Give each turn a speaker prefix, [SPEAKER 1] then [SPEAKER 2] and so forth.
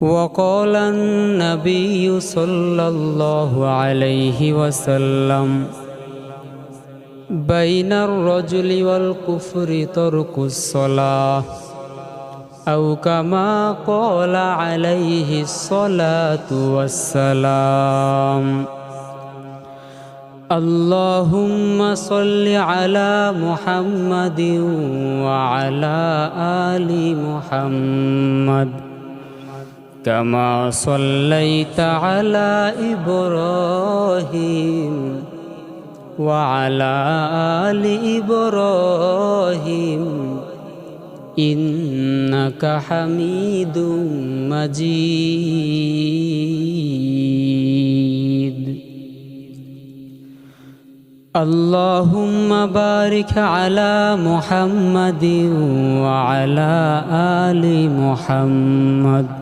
[SPEAKER 1] وقال النبي صلى الله عليه وسلم بين الرجل والكفر ترك الصلاة أو كما قال عليه الصلاة والسلام. اللهم صل على محمد وعلى آل محمد كما صليت على إبراهيم وعلى آل إبراهيم إنك حميد مجيد. اللهم بارك على محمد وعلى آل محمد